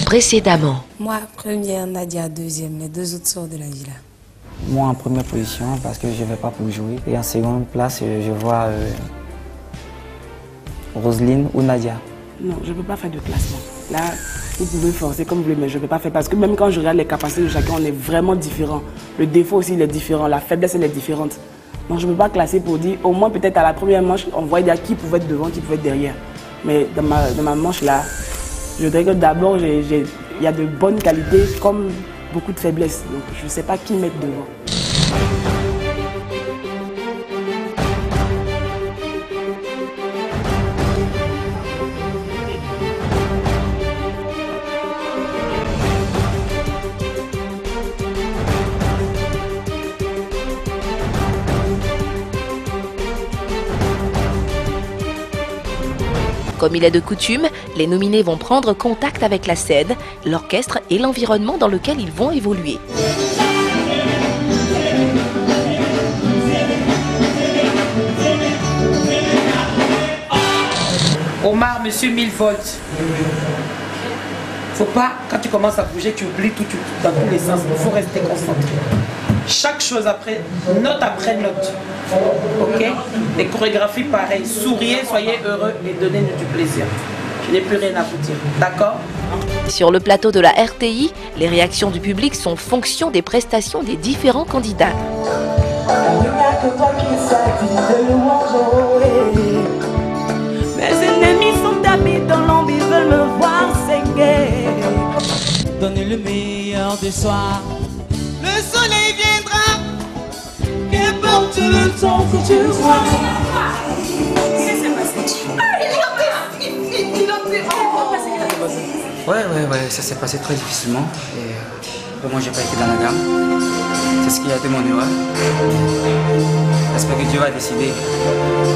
précédemment. Moi, première, Nadia, deuxième. Les deux autres sortent de la villa. Moi, en première position, parce que je ne vais pas pour jouer. Et en seconde place, je vois Roselyne ou Nadia. Non, je ne peux pas faire de classement. Là, vous pouvez forcer comme vous voulez, mais je ne peux pas faire. Parce que même quand je regarde les capacités de chacun, on est vraiment différents. Le défaut aussi, il est différent. La faiblesse, elle est différente. Donc, je ne peux pas classer pour dire, au moins peut-être à la première manche, on voit qui pouvait être devant, qui pouvait être derrière. Mais dans ma manche là, je dirais que d'abord, il y a de bonnes qualités comme beaucoup de faiblesses. Donc, je ne sais pas qui mettre devant. Comme il est de coutume, les nominés vont prendre contact avec la scène, l'orchestre et l'environnement dans lequel ils vont évoluer. Omar, monsieur 1000 volts. Faut pas, quand tu commences à bouger, tu oublies tout dans tous les sens. Il faut rester concentré. Chaque chose après, note après note. Ok? Les chorégraphies pareilles. Souriez, soyez heureux et donnez-nous du plaisir. Je n'ai plus rien à vous dire. D'accord? Sur le plateau de la RTI, les réactions du public sont fonction des prestations des différents candidats. Mes ennemis sont tapés dans l'ombre, ils veulent me voir saigner. Donnez le meilleur de soi. Le soleil viendra, qu'importe le temps que tu vois. Ouais, ça s'est passé très difficilement. Et vraiment, j'ai pas été dans la gamme. C'est ce qui a été mon erreur. J'espère que Dieu va décider.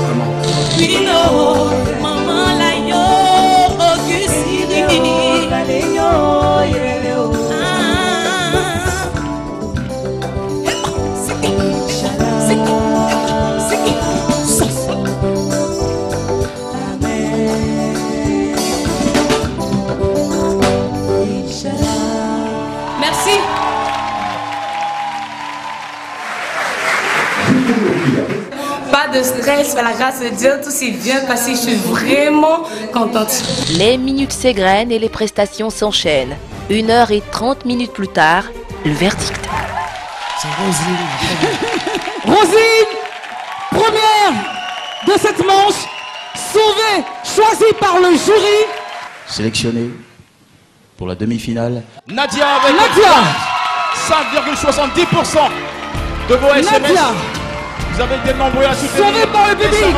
Vraiment. Maman la yo, Merci. Pas de stress, par la grâce de Dieu, tout s'est bien passé. Je suis vraiment contente. Les minutes s'égrènent et les prestations s'enchaînent. 1h30 plus tard, le verdict. C'est Roselyne. Roselyne, première de cette manche, sauvée, choisie par le jury. Sélectionnée pour la demi-finale. Nadia avec 5,70% de vos SMS. Nadia. Vous avez été nombreux à soutenir. Sauvée par le public.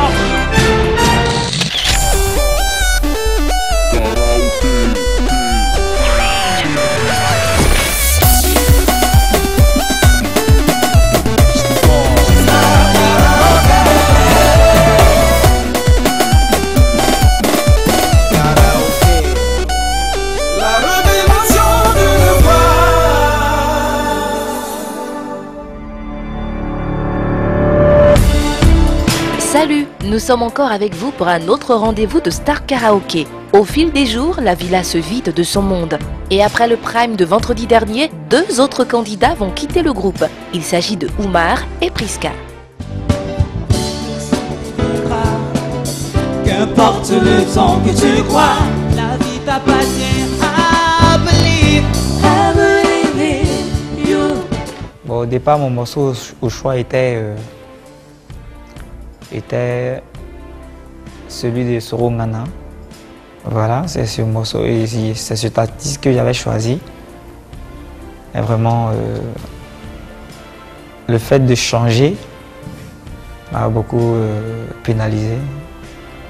Salut, nous sommes encore avec vous pour un autre rendez-vous de Star Karaoké. Au fil des jours, la villa se vide de son monde. Et après le prime de vendredi dernier, 2 autres candidats vont quitter le groupe. Il s'agit de Oumar et Priska. Qu'importe le temps que tu crois, la vie t'appartient. I believe in you. Bon, au départ, mon morceau au choix était celui de Soro Ngana. Voilà, c'est ce morceau et c'est cet artiste que j'avais choisi. Et vraiment, le fait de changer m'a beaucoup pénalisé.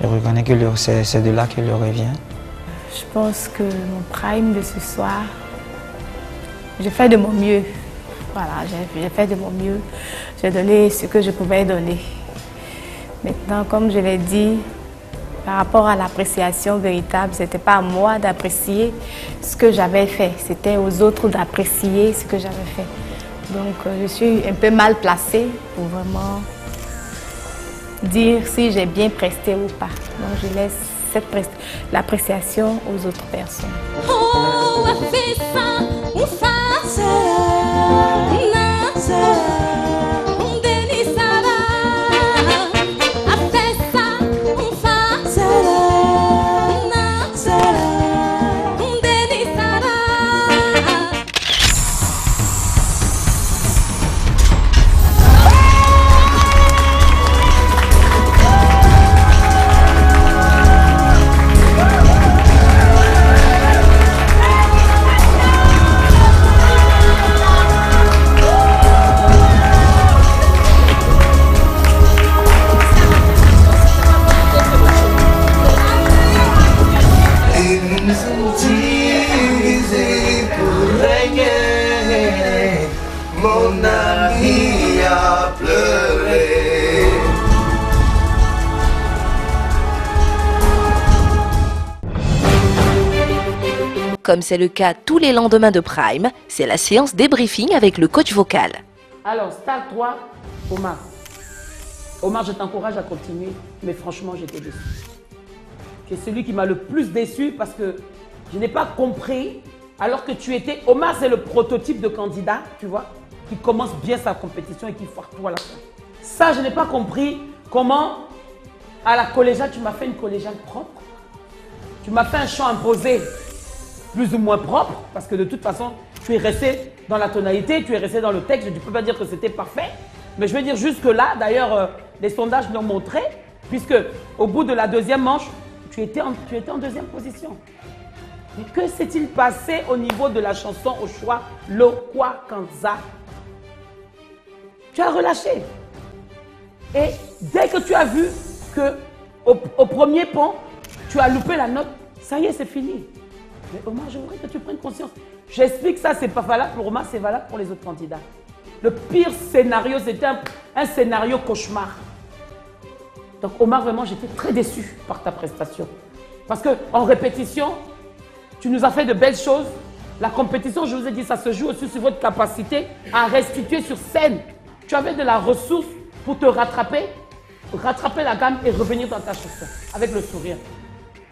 Je reconnais que c'est de là que le revient. Je pense que mon prime de ce soir, j'ai fait de mon mieux. Voilà, j'ai fait de mon mieux. J'ai donné ce que je pouvais donner. Maintenant, comme je l'ai dit, par rapport à l'appréciation véritable, ce n'était pas à moi d'apprécier ce que j'avais fait, c'était aux autres d'apprécier ce que j'avais fait. Donc, je suis un peu mal placée pour vraiment dire si j'ai bien presté ou pas. Donc, je laisse l'appréciation aux autres personnes. Oh, Comme c'est le cas tous les lendemains de Prime, c'est la séance débriefing avec le coach vocal. Alors, Star 3, Omar. Omar, je t'encourage à continuer, mais franchement, j'étais déçu. Tu es celui qui m'a le plus déçu parce que je n'ai pas compris, alors que tu étais... Omar, c'est le prototype de candidat, tu vois, qui commence bien sa compétition et qui foire tout à la fin. Ça, je n'ai pas compris comment, à la collégiale, tu m'as fait une collégiale propre. Tu m'as fait un chant imposé, plus ou moins propre, parce que de toute façon, tu es resté dans la tonalité, tu es resté dans le texte. Je ne peux pas dire que c'était parfait, mais je veux dire jusque-là, d'ailleurs, les sondages l'ont montré, puisque au bout de la deuxième manche, tu étais en deuxième position. Mais que s'est-il passé au niveau de la chanson au choix Lokwa Kanza? Tu as relâché. Et dès que tu as vu que au premier pont, tu as loupé la note, ça y est, c'est fini. Mais Omar, je voudrais que tu prennes conscience. J'explique ça, c'est pas valable pour Omar, c'est valable pour les autres candidats. Le pire scénario, c'était un scénario cauchemar. Donc Omar, vraiment, j'étais très déçu par ta prestation. Parce qu'en répétition, tu nous as fait de belles choses. La compétition, je vous ai dit, ça se joue aussi sur votre capacité à restituer sur scène. Tu avais de la ressource pour te rattraper la gamme et revenir dans ta chanson avec le sourire.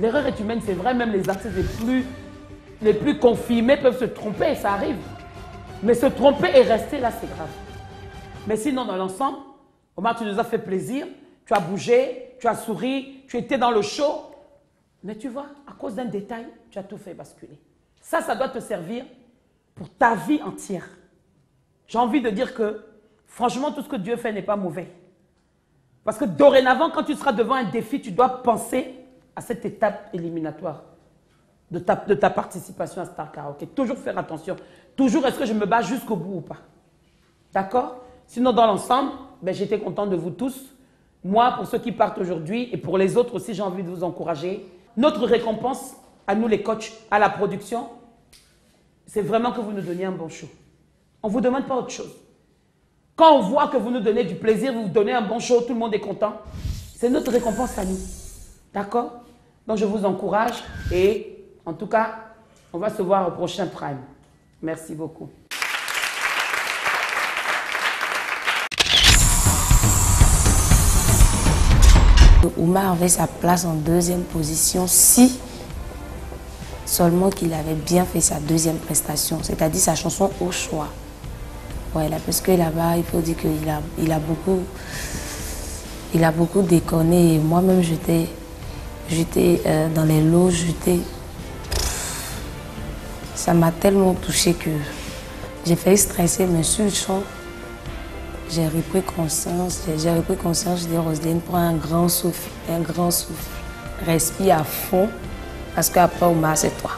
L'erreur est humaine, c'est vrai, même les artistes les plus confirmés peuvent se tromper, ça arrive. Mais se tromper et rester là, c'est grave. Mais sinon, dans l'ensemble, Omar, tu nous as fait plaisir, tu as bougé, tu as souri, tu étais dans le show. Mais tu vois, à cause d'un détail, tu as tout fait basculer. Ça doit te servir pour ta vie entière. J'ai envie de dire que, franchement, tout ce que Dieu fait n'est pas mauvais. Parce que dorénavant, quand tu seras devant un défi, tu dois penser à cette étape éliminatoire de ta participation à Star Karaoke. Toujours faire attention. Toujours, est-ce que je me bats jusqu'au bout ou pas? D'accord? Sinon, dans l'ensemble, ben, j'étais content de vous tous. Moi, pour ceux qui partent aujourd'hui et pour les autres aussi, j'ai envie de vous encourager. Notre récompense, à nous les coachs, à la production, c'est vraiment que vous nous donniez un bon show. On ne vous demande pas autre chose. Quand on voit que vous nous donnez du plaisir, vous donnez un bon show, tout le monde est content, c'est notre récompense à nous. D'accord? Donc je vous encourage et en tout cas, on va se voir au prochain Prime. Merci beaucoup. Omar avait sa place en deuxième position si seulement qu'il avait bien fait sa deuxième prestation, c'est-à-dire sa chanson au choix. Voilà, parce que là-bas, il faut dire qu'il a beaucoup déconné. Moi-même, j'étais dans les loges, ça m'a tellement touchée que j'ai failli stresser, mais sur le champ, j'ai repris conscience. Je dis, Roselyne, prends un grand souffle, respire à fond, parce qu'après, Omar, c'est toi.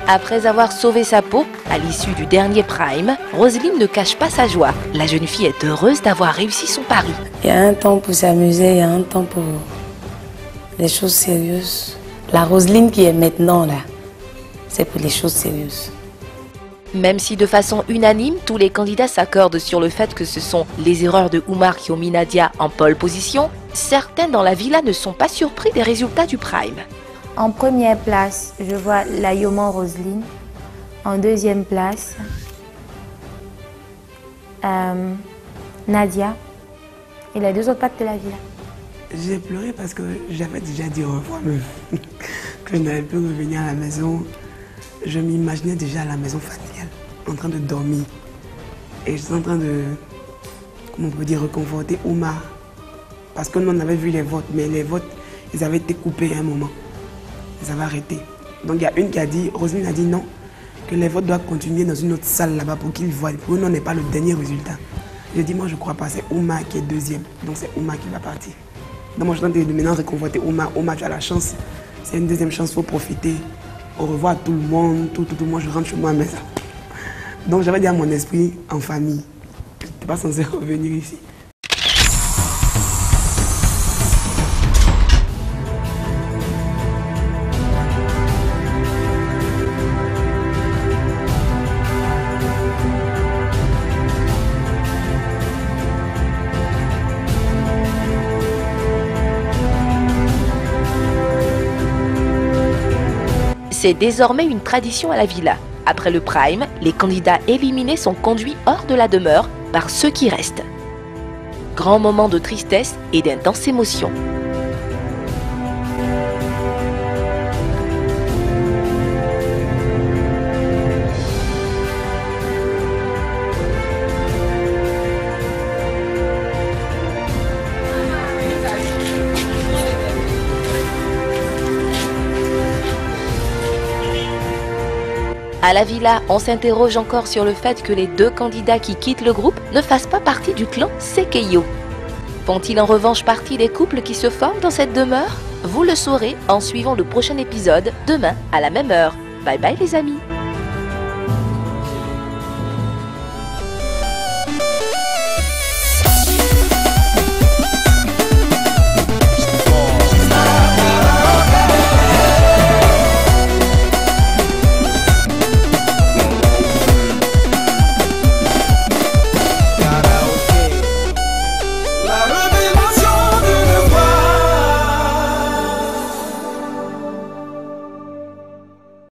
Après avoir sauvé sa peau, à l'issue du dernier Prime, Roselyne ne cache pas sa joie. La jeune fille est heureuse d'avoir réussi son pari. Il y a un temps pour s'amuser, il y a un temps pour les choses sérieuses. La Roselyne qui est maintenant là, c'est pour les choses sérieuses. Même si de façon unanime, tous les candidats s'accordent sur le fait que ce sont les erreurs de Omar qui ont mis Nadia en pole position, certains dans la villa ne sont pas surpris des résultats du Prime. En première place, je vois la Yoman Roselyne. En deuxième place, Nadia. Et les deux autres pattes de la villa. J'ai pleuré parce que j'avais déjà dit au revoir, que je n'allais plus revenir à la maison. je m'imaginais déjà à la maison familiale, en train de dormir. Et j'étais en train de, comment on peut dire, reconforter Oumar. Parce que nous, on avait vu les votes, mais les votes, ils avaient été coupés à un moment. Ils avaient arrêté. Donc il y a une qui a dit, Roselyne a dit non, que les votes doivent continuer dans une autre salle là-bas pour qu'ils voient. Pour nous, on n'est pas le dernier résultat. J'ai dit, moi je ne crois pas, c'est Oumar qui est deuxième. Donc c'est Oumar qui va partir. Donc moi je suis en train de maintenant réconforter Oumar. Oumar, tu as la chance. C'est une deuxième chance, il faut profiter. Au revoir à tout le monde, tout. Moi je rentre chez moi à maison. Donc j'avais dit à mon esprit, en famille, je n'étais pas censé revenir ici. C'est désormais une tradition à la villa. Après le prime, les candidats éliminés sont conduits hors de la demeure par ceux qui restent. Grand moment de tristesse et d'intenses émotions. À la villa, on s'interroge encore sur le fait que les deux candidats qui quittent le groupe ne fassent pas partie du clan Sekeyo. Font-ils en revanche partie des couples qui se forment dans cette demeure? Vous le saurez en suivant le prochain épisode demain à la même heure. Bye bye les amis!